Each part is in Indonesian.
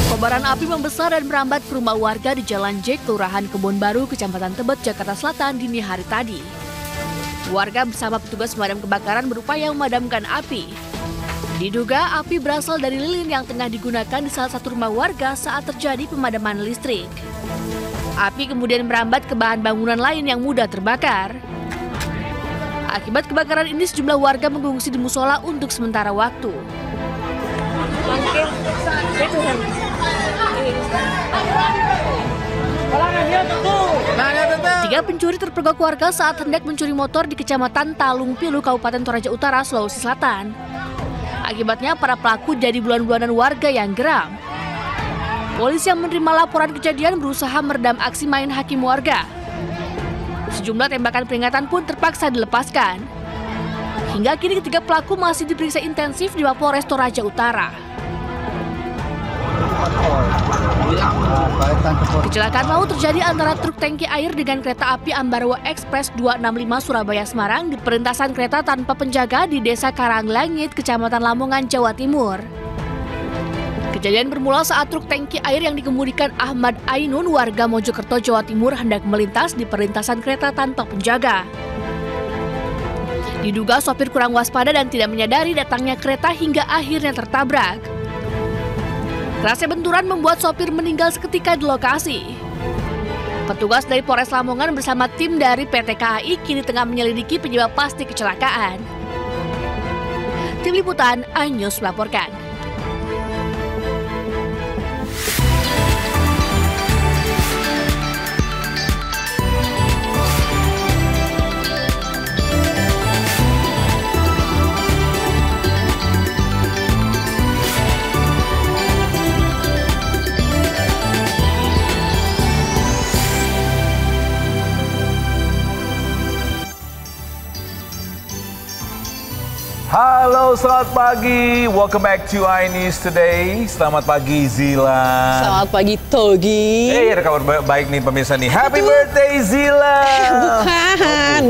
Kobaran api membesar dan merambat ke rumah warga di Jalan J, Kelurahan Kebon Baru, Kecamatan Tebet, Jakarta Selatan dini hari tadi. Warga bersama petugas pemadam kebakaran berupaya memadamkan api. Diduga api berasal dari lilin yang tengah digunakan di salah satu rumah warga saat terjadi pemadaman listrik. Api kemudian merambat ke bahan bangunan lain yang mudah terbakar. Akibat kebakaran ini sejumlah warga mengungsi di musola untuk sementara waktu. Tiga pencuri terpergok warga saat hendak mencuri motor di Kecamatan Talung Pilu, Kabupaten Toraja Utara, Sulawesi Selatan. Akibatnya para pelaku jadi bulan-bulanan warga yang geram. Polisi yang menerima laporan kejadian berusaha meredam aksi main hakim warga. Sejumlah tembakan peringatan pun terpaksa dilepaskan. Hingga kini ketiga pelaku masih diperiksa intensif di Mapolres Toraja Utara. Kecelakaan maut terjadi antara truk tangki air dengan kereta api Ambarwa Express 265 Surabaya Semarang di perlintasan kereta tanpa penjaga di Desa Karanglangit, Kecamatan Lamongan, Jawa Timur. Kejadian bermula saat truk tangki air yang dikemudikan Ahmad Ainun warga Mojokerto, Jawa Timur hendak melintas di perlintasan kereta tanpa penjaga. Diduga sopir kurang waspada dan tidak menyadari datangnya kereta hingga akhirnya tertabrak. Kerasnya benturan membuat sopir meninggal seketika di lokasi. Petugas dari Polres Lamongan bersama tim dari PT KAI kini tengah menyelidiki penyebab pasti kecelakaan. Tim Liputan iNews melaporkan. Halo, selamat pagi. Welcome back to iNews Today. Selamat pagi Zila. Selamat pagi Togi. Ada kabar baik nih pemirsa nih. Happy birthday Zila. Bukan.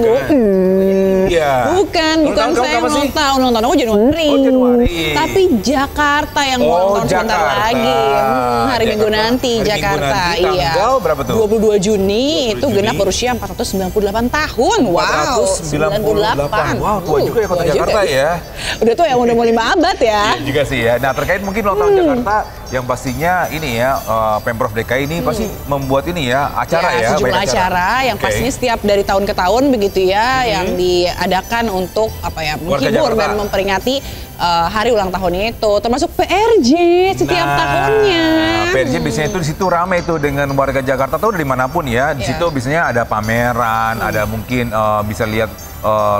Iya. Bukan saya ulang tahun aku Januari. Oh, Januari. Tapi Jakarta yang ulang tahun sebentar lagi. Hari Minggu nanti Jakarta. Iya. Tanggal berapa tuh? 22 Juni itu genap berusia 498 tahun. Wow. 498. Wow, tua juga ya kota Jakarta ya. Udah tuh yang udah mau 5 abad ya. Iya juga sih ya. Nah, terkait mungkin ulang tahun Jakarta yang pastinya ini ya Pemprov DKI ini pasti membuat ini ya acara ya. Sejumlah acara yang pastinya setiap dari tahun ke tahun begitu ya yang diadakan untuk apa ya menghibur dan memperingati hari ulang tahun itu, termasuk PRJ setiap tahunnya. PRJ biasanya itu di situ ramai itu dengan warga Jakarta atau dari manapun ya. Di situ biasanya ada pameran, ada mungkin bisa lihat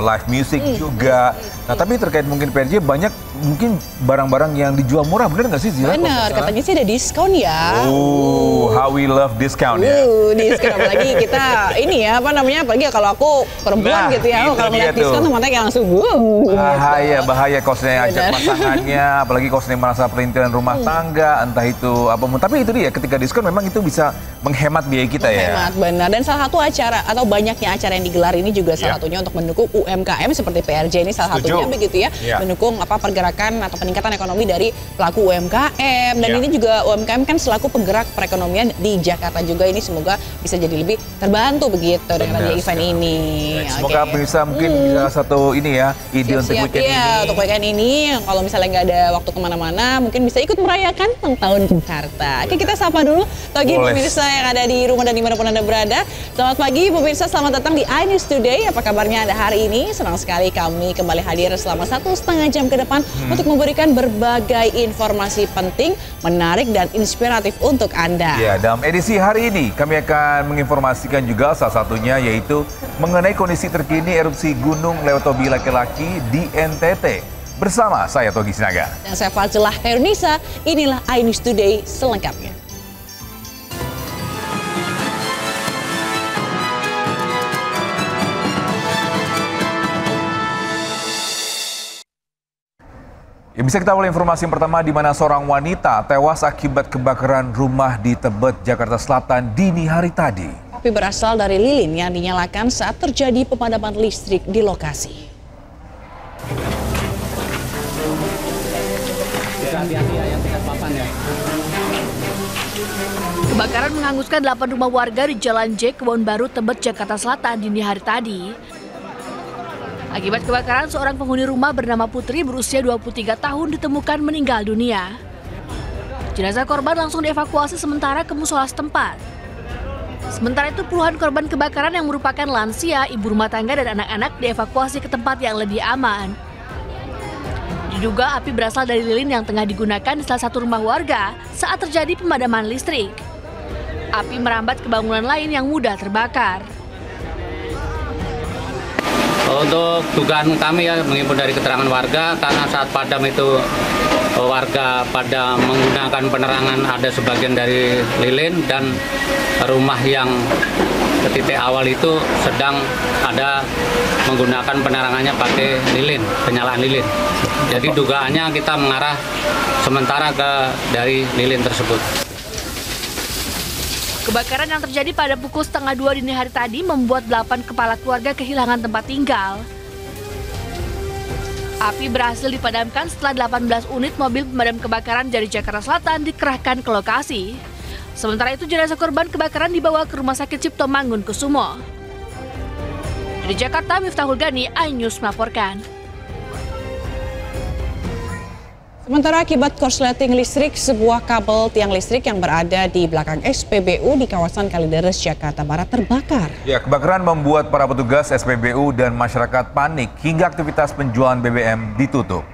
live music juga. Nah, tapi terkait mungkin PRJ banyak mungkin barang-barang yang dijual murah, bener nggak sih Zila? Bener, katanya sih ada diskon ya. How we love discount ya. Diskon apalagi kita ini ya apa namanya, apalagi kalau aku perempuan gitu ya, kalau ngeliat diskon tuh matanya kayak langsung bahaya kosnya ajak pasangannya, apalagi kosnya merasa perintilan rumah tangga, entah itu apa. Tapi itu dia, ketika diskon memang itu bisa menghemat biaya kita ya. Menghemat, benar. Dan salah satu acara atau banyaknya acara yang digelar ini juga salah satunya untuk mendukung UMKM seperti PRJ ini salah satunya begitu ya, mendukung apa pergerakan atau peningkatan ekonomi dari pelaku UMKM dan ini juga UMKM kan selaku penggerak perekonomian di Jakarta juga, ini semoga bisa jadi lebih terbantu begitu dengan adanya event ini. Semoga bisa mungkin bisa satu ini ya ide untuk weekend ini. Untuk weekend ini kalau misalnya nggak ada waktu kemana-mana mungkin bisa ikut merayakan ulang tahun Jakarta. Oke, kita sapa dulu Togi pemirsa yang ada di rumah dan dimanapun Anda berada. Selamat pagi pemirsa, selamat datang di iNews Today. Apa kabarnya Anda hari ini? Senang sekali kami kembali hadir selama 1,5 jam ke depan untuk memberikan berbagai informasi penting, menarik dan inspiratif untuk Anda. Ya, dalam edisi hari ini kami akan menginformasikan juga salah satunya yaitu mengenai kondisi terkini erupsi Gunung Leotobi laki-laki di NTT. Bersama saya Togi Sinaga. Dan saya Fazilah Kairunisa, inilah iNews Today selengkapnya. Ya, bisa kita mulai informasi yang pertama di mana seorang wanita tewas akibat kebakaran rumah di Tebet, Jakarta Selatan dini hari tadi. Api berasal dari lilin yang dinyalakan saat terjadi pemadaman listrik di lokasi. Hati-hati ya yang tingkat papan ya. Kebakaran menghanguskan 8 rumah warga di Jalan J, Kebon Baru, Tebet, Jakarta Selatan dini hari tadi. Akibat kebakaran, seorang penghuni rumah bernama Putri berusia 23 tahun ditemukan meninggal dunia. Jenazah korban langsung dievakuasi sementara ke musola setempat. Sementara itu puluhan korban kebakaran yang merupakan lansia, ibu rumah tangga dan anak-anak dievakuasi ke tempat yang lebih aman. Diduga api berasal dari lilin yang tengah digunakan di salah satu rumah warga saat terjadi pemadaman listrik. Api merambat ke bangunan lain yang mudah terbakar. Untuk dugaan kami ya menghimpun dari keterangan warga, karena saat padam itu warga pada menggunakan penerangan ada sebagian dari lilin dan rumah yang ke titik awal itu sedang ada menggunakan penerangannya pakai lilin, penyalaan lilin. Jadi dugaannya kita mengarah sementara dari lilin tersebut. Kebakaran yang terjadi pada pukul 1:30 dini hari tadi membuat 8 kepala keluarga kehilangan tempat tinggal. Api berhasil dipadamkan setelah 18 unit mobil pemadam kebakaran dari Jakarta Selatan dikerahkan ke lokasi. Sementara itu jenazah korban kebakaran dibawa ke Rumah Sakit Cipto Mangunkusumo. Dari Jakarta, Miftahul Gani, iNews melaporkan. Sementara akibat korsleting listrik, sebuah kabel tiang listrik yang berada di belakang SPBU di kawasan Kalideres, Jakarta Barat terbakar. Ya, kebakaran membuat para petugas SPBU dan masyarakat panik hingga aktivitas penjualan BBM ditutup.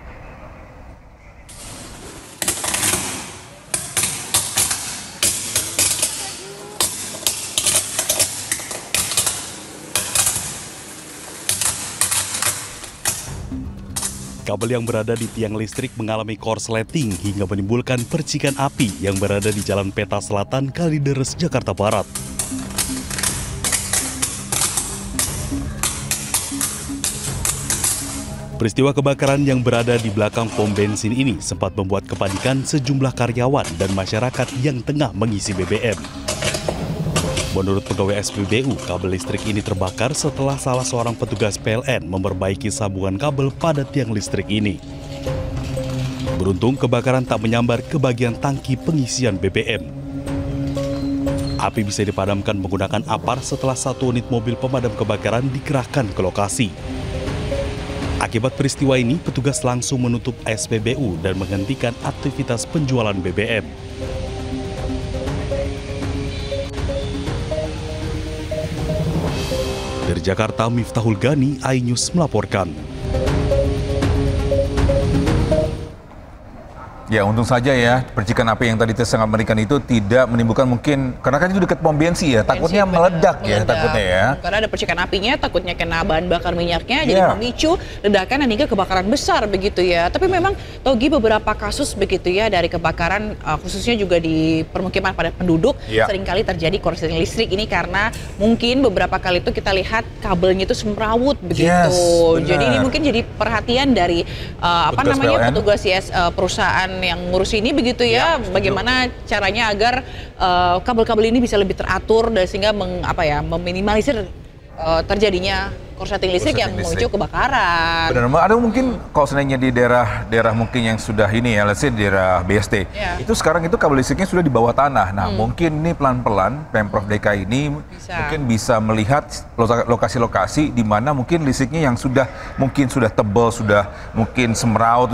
Kabel yang berada di tiang listrik mengalami korsleting hingga menimbulkan percikan api yang berada di Jalan Peta Selatan, Kalideres, Jakarta Barat. Peristiwa kebakaran yang berada di belakang pom bensin ini sempat membuat kepanikan sejumlah karyawan dan masyarakat yang tengah mengisi BBM. Menurut pegawai SPBU, kabel listrik ini terbakar setelah salah seorang petugas PLN memperbaiki sambungan kabel pada tiang listrik ini. Beruntung kebakaran tak menyambar ke bagian tangki pengisian BBM. Api bisa dipadamkan menggunakan apar setelah 1 unit mobil pemadam kebakaran dikerahkan ke lokasi. Akibat peristiwa ini, petugas langsung menutup SPBU dan menghentikan aktivitas penjualan BBM. Dari Jakarta, Miftahul Gani, iNews melaporkan. Ya, untung saja ya percikan api yang tadi sangat mengerikan itu tidak menimbulkan mungkin, karena kan itu dekat pom bensin ya, takutnya meledak ya takutnya ya. Karena ada percikan apinya, takutnya kena bahan bakar minyaknya, jadi memicu ledakan dan hingga kebakaran besar begitu ya. Tapi memang Togi beberapa kasus begitu ya dari kebakaran khususnya juga di permukiman padat penduduk seringkali terjadi korsleting listrik ini karena mungkin beberapa kali itu kita lihat kabelnya itu semrawut begitu. Jadi ini mungkin jadi perhatian dari petugas perusahaan yang ngurus ini begitu ya, bagaimana caranya agar kabel-kabel ini bisa lebih teratur dan sehingga meminimalisir terjadinya korsleting listrik yang memicu kebakaran. Benar, ada mungkin kalau seandainya di daerah mungkin yang sudah ini ya, let's say daerah BST, itu sekarang itu kabel listriknya sudah di bawah tanah. Nah, mungkin ini pelan-pelan Pemprov DKI ini mungkin bisa melihat lokasi-lokasi di mana mungkin listriknya yang sudah tebal, sudah mungkin semraut,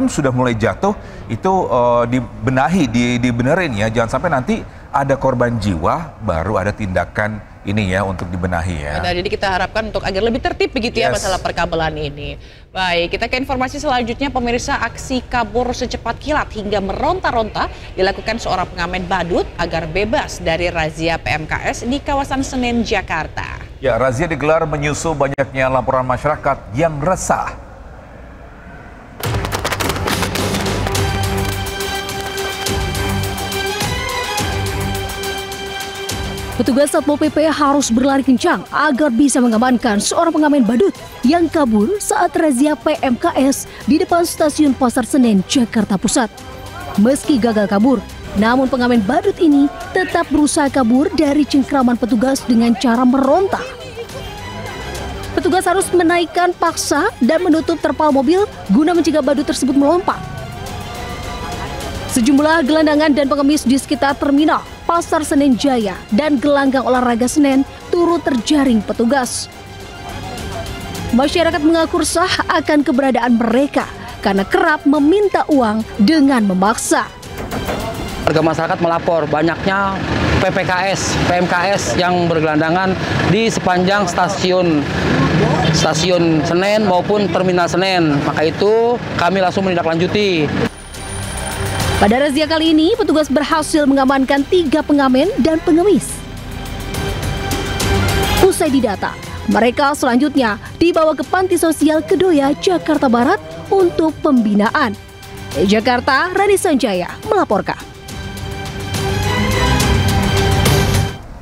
sudah mulai jatuh, itu dibenahi, dibenerin ya, jangan sampai nanti ada korban jiwa baru ada tindakan ini ya untuk dibenahi ya. Nah, jadi kita harapkan untuk agar lebih tertib begitu ya masalah perkabelan ini. Baik, kita ke informasi selanjutnya. Pemirsa, aksi kabur secepat kilat hingga meronta-ronta dilakukan seorang pengamen badut agar bebas dari razia PMKS di kawasan Senen, Jakarta. Ya, razia digelar menyusul banyaknya laporan masyarakat yang resah. Petugas Satpol PP harus berlari kencang agar bisa mengamankan seorang pengamen badut yang kabur saat razia PMKS di depan stasiun Pasar Senen, Jakarta Pusat. Meski gagal kabur, namun pengamen badut ini tetap berusaha kabur dari cengkraman petugas dengan cara meronta. Petugas harus menaikkan paksa dan menutup terpal mobil guna mencegah badut tersebut melompat. Sejumlah gelandangan dan pengemis di sekitar terminal, Pasar Senen Jaya, dan gelanggang olahraga Senen turut terjaring petugas. Masyarakat mengaku resah akan keberadaan mereka karena kerap meminta uang dengan memaksa. Warga masyarakat melapor banyaknya PPKS, PMKS yang bergelandangan di sepanjang stasiun Senen maupun terminal Senen. Maka itu kami langsung menindaklanjuti. Pada razia kali ini, petugas berhasil mengamankan 3 pengamen dan pengemis. Usai didata, mereka selanjutnya dibawa ke Panti Sosial Kedoya, Jakarta Barat untuk pembinaan. Di Jakarta, Rani Sanjaya melaporkan.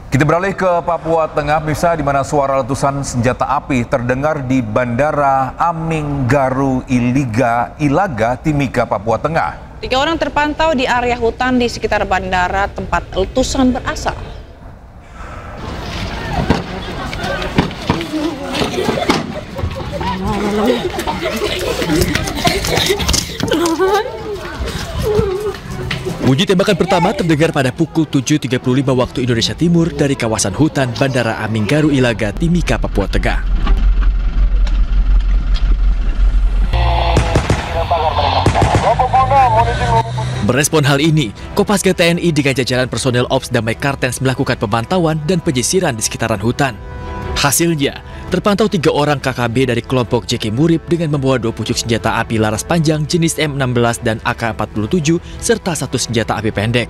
Kita beralih ke Papua Tengah, bisa di mana suara letusan senjata api terdengar di Bandara Aminggaru Ilaga, Timika, Papua Tengah. 3 orang terpantau di area hutan di sekitar bandara tempat letusan berasal. Bunyi tembakan pertama terdengar pada pukul 7.35 waktu Indonesia Timur dari kawasan hutan Bandara Aminggaru Ilaga, Timika, Papua Tengah. Merespon hal ini, Kopasga TNI dengan jajaran personel Ops Damai Kartens melakukan pemantauan dan penyisiran di sekitaran hutan. Hasilnya, terpantau 3 orang KKB dari kelompok JK Murib dengan membawa 2 pucuk senjata api laras panjang jenis M16 dan AK-47 serta 1 senjata api pendek.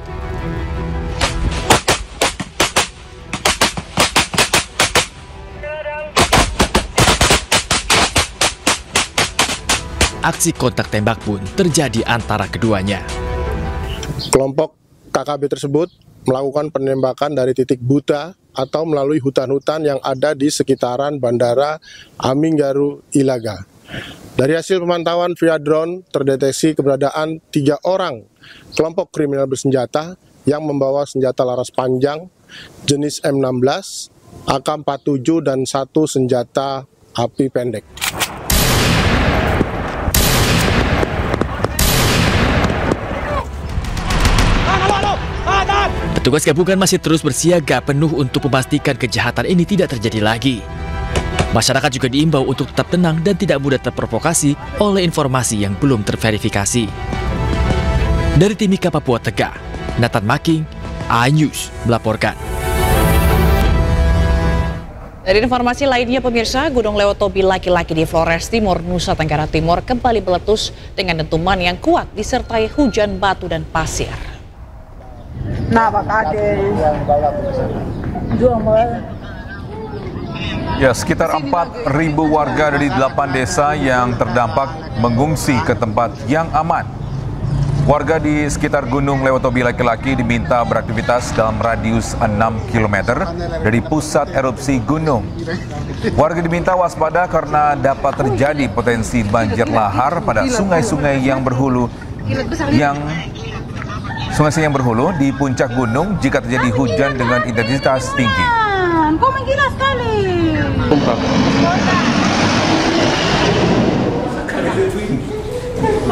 Aksi kontak tembak pun terjadi antara keduanya. Kelompok KKB tersebut melakukan penembakan dari titik buta atau melalui hutan-hutan yang ada di sekitaran Bandara Aminggaru Ilaga. Dari hasil pemantauan via drone terdeteksi keberadaan 3 orang kelompok kriminal bersenjata yang membawa senjata laras panjang jenis M16, AK-47 dan 1 senjata api pendek. Petugas gabungan masih terus bersiaga penuh untuk memastikan kejahatan ini tidak terjadi lagi. Masyarakat juga diimbau untuk tetap tenang dan tidak mudah terprovokasi oleh informasi yang belum terverifikasi. Dari Timika, Papua Tengah, Nathan Making, iNews melaporkan. Dari informasi lainnya pemirsa, Gunung Lewotobi laki-laki di Flores Timur, Nusa Tenggara Timur kembali meletus dengan dentuman yang kuat disertai hujan batu dan pasir. Ya, sekitar 4.000 warga dari 8 desa yang terdampak mengungsi ke tempat yang aman. Warga di sekitar Gunung Lewotobi laki-laki diminta beraktivitas dalam radius 6 km dari pusat erupsi gunung. Warga diminta waspada karena dapat terjadi potensi banjir lahar pada sungai-sungai yang berhulu di puncak gunung jika terjadi hujan dengan intensitas tinggi. Kok menggila sekali.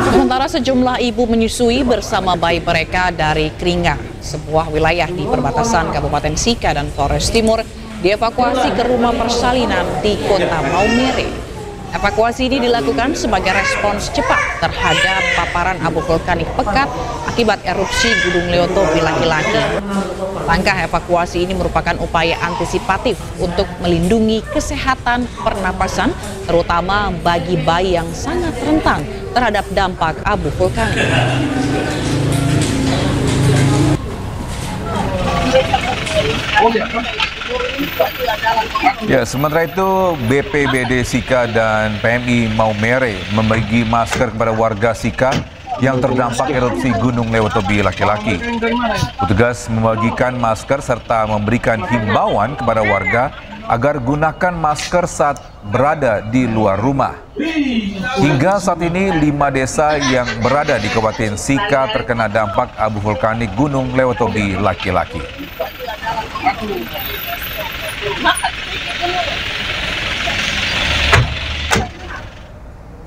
Sementara sejumlah ibu menyusui bersama bayi mereka dari Kringang, sebuah wilayah di perbatasan Kabupaten Sika dan Flores Timur, dievakuasi ke rumah persalinan di kota Maumere. Evakuasi ini dilakukan sebagai respons cepat terhadap paparan abu vulkanik pekat akibat erupsi Gunung Lewotobi laki-laki. Langkah evakuasi ini merupakan upaya antisipatif untuk melindungi kesehatan pernapasan, terutama bagi bayi yang sangat rentan terhadap dampak abu vulkanik. Ya, sementara itu BPBD Sika dan PMI Maumere membagi masker kepada warga Sika yang terdampak erupsi Gunung Lewotobi laki-laki. Petugas membagikan masker serta memberikan himbauan kepada warga agar gunakan masker saat berada di luar rumah. Hingga saat ini 5 desa yang berada di Kabupaten Sika terkena dampak abu vulkanik Gunung Lewotobi laki-laki.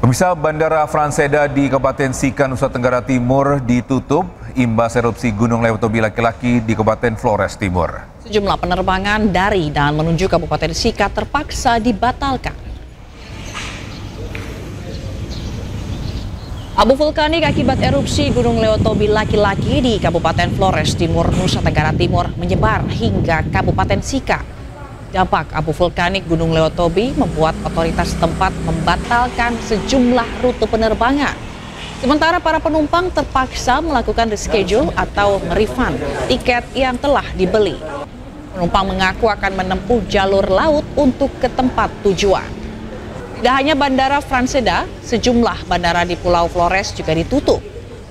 Pemirsa, Bandara Franseda di Kabupaten Sika, Nusa Tenggara Timur ditutup imbas erupsi Gunung Lewotobi laki-laki di Kabupaten Flores Timur. Sejumlah penerbangan dari dan menuju Kabupaten Sika terpaksa dibatalkan. Abu vulkanik akibat erupsi Gunung Lewotobi laki-laki di Kabupaten Flores Timur, Nusa Tenggara Timur menyebar hingga Kabupaten Sika. Dampak abu vulkanik Gunung Lewotobi membuat otoritas setempat membatalkan sejumlah rute penerbangan. Sementara para penumpang terpaksa melakukan reschedule atau merefund tiket yang telah dibeli. Penumpang mengaku akan menempuh jalur laut untuk ke tempat tujuan. Tidak hanya Bandara Franseda, sejumlah bandara di Pulau Flores juga ditutup.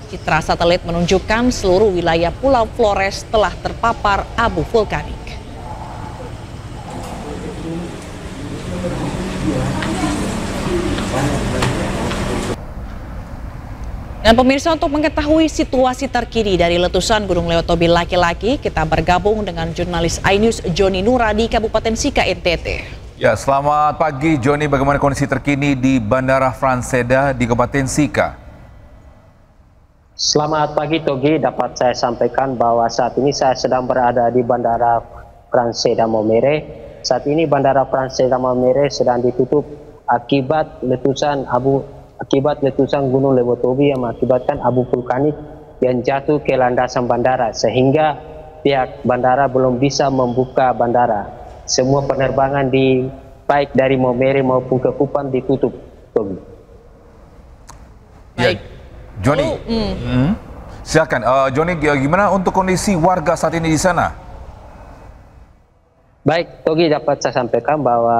Citra satelit menunjukkan seluruh wilayah Pulau Flores telah terpapar abu vulkanik. Dan pemirsa, untuk mengetahui situasi terkini dari letusan Gunung Lewotobi laki-laki, kita bergabung dengan jurnalis iNews Joni Nura di Kabupaten Sika, NTT. Ya, selamat pagi Joni, bagaimana kondisi terkini di Bandara Franseda di Kabupaten Sika? Selamat pagi Togi, dapat saya sampaikan bahwa saat ini saya sedang berada di Bandara Franseda Momere. Saat ini Bandara Franseda Momere sedang ditutup akibat letusan Gunung Lewotobi yang mengakibatkan abu vulkanik yang jatuh ke landasan bandara, sehingga pihak bandara belum bisa membuka bandara. Semua penerbangan baik dari Momere maupun ke Kupang ditutup. Ya, Joni, silakan. Joni, gimana untuk kondisi warga saat ini di sana? Baik, Togi, dapat saya sampaikan bahwa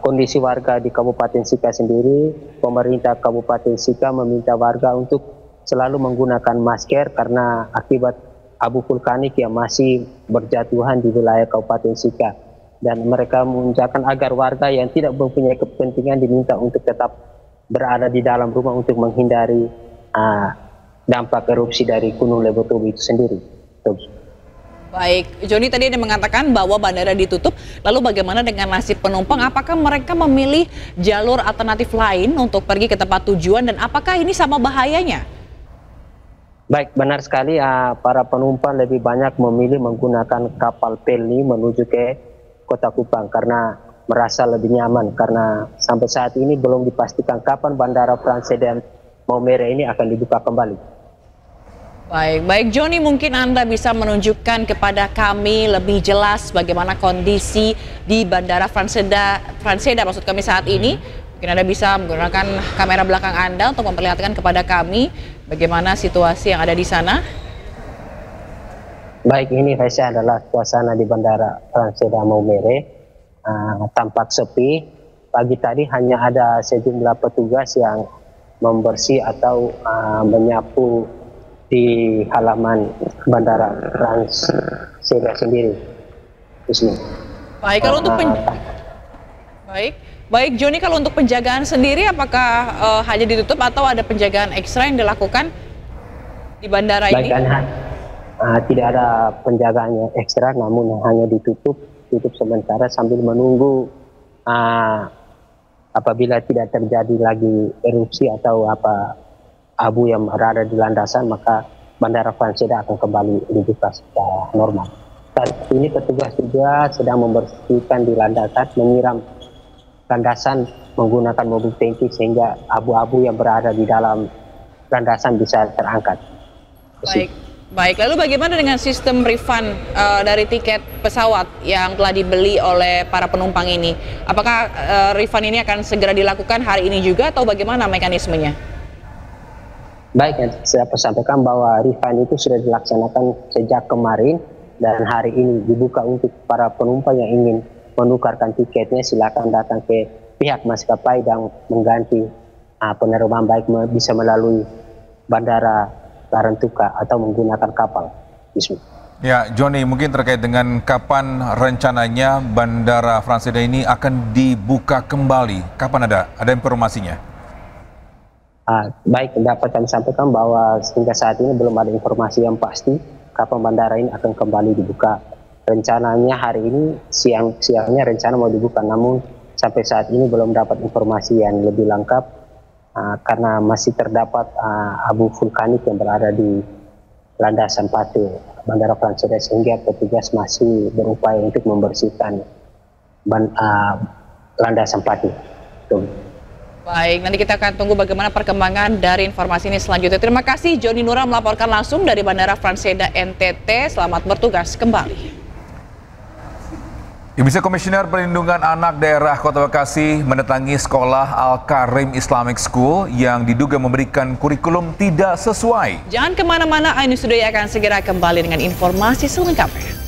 kondisi warga di Kabupaten Sika sendiri, pemerintah Kabupaten Sika meminta warga untuk selalu menggunakan masker karena akibat abu vulkanik yang masih berjatuhan di wilayah Kabupaten Sika. Dan mereka mengucapkan agar warga yang tidak mempunyai kepentingan diminta untuk tetap berada di dalam rumah untuk menghindari dampak erupsi dari Gunung Lewotobi itu sendiri. Togi. Baik, Joni tadi ada mengatakan bahwa bandara ditutup, lalu bagaimana dengan nasib penumpang? Apakah mereka memilih jalur alternatif lain untuk pergi ke tempat tujuan dan apakah ini sama bahayanya? Baik, benar sekali, para penumpang lebih banyak memilih menggunakan kapal Pelni menuju ke Kota Kupang karena merasa lebih nyaman, karena sampai saat ini belum dipastikan kapan Bandara Franseda Momere ini akan dibuka kembali. Baik Joni, mungkin Anda bisa menunjukkan kepada kami lebih jelas bagaimana kondisi di Bandara Franseda maksud kami saat ini. Mungkin Anda bisa menggunakan kamera belakang Anda untuk memperlihatkan kepada kami bagaimana situasi yang ada di sana. Baik, ini Reza adalah suasana di Bandara Franseda Momere. Tampak sepi. Pagi tadi hanya ada sejumlah petugas yang membersih atau menyapu di halaman Bandara Franseda sendiri. Baik, kalau untuk baik Joni, kalau untuk penjagaan sendiri apakah hanya ditutup atau ada penjagaan ekstra yang dilakukan di bandara ini? Tidak ada penjagaan yang ekstra, namun hanya tutup sementara sambil menunggu apabila tidak terjadi lagi erupsi atau abu yang berada di landasan, maka Bandara Franseda akan kembali dibuka secara normal. Saat ini petugas juga sedang membersihkan di landasan, menyiram landasan menggunakan mobil tangki sehingga abu-abu yang berada di dalam landasan bisa terangkat. Baik. Lalu bagaimana dengan sistem refund dari tiket pesawat yang telah dibeli oleh para penumpang ini? Apakah refund ini akan segera dilakukan hari ini juga atau bagaimana mekanismenya? Baik, saya sampaikan bahwa refund itu sudah dilaksanakan sejak kemarin dan hari ini dibuka untuk para penumpang yang ingin menukarkan tiketnya. Silakan datang ke pihak maskapai dan mengganti penerbangan, baik bisa melalui Bandara Larantuka atau menggunakan kapal. Ya, Joni, mungkin terkait dengan kapan rencananya Bandara Franseda ini akan dibuka kembali? Kapan ada informasinya? Baik, dapat kami sampaikan bahwa hingga saat ini belum ada informasi yang pasti kapan bandara ini akan kembali dibuka. Rencananya hari ini siangnya rencana mau dibuka, namun sampai saat ini belum dapat informasi yang lebih lengkap karena masih terdapat abu vulkanik yang berada di landasan Pate Bandara Franseda, sehingga petugas masih berupaya untuk membersihkan landasan Pate. Baik, nanti kita akan tunggu bagaimana perkembangan dari informasi ini selanjutnya. Terima kasih Joni Nura melaporkan langsung dari Bandara Franseda NTT. Selamat bertugas kembali. Vice Komisioner Perlindungan Anak Daerah Kota Bekasi mendatangi sekolah Al-Karim Islamic School yang diduga memberikan kurikulum tidak sesuai. Jangan kemana-mana, Ainus Sudaya akan segera kembali dengan informasi selengkapnya.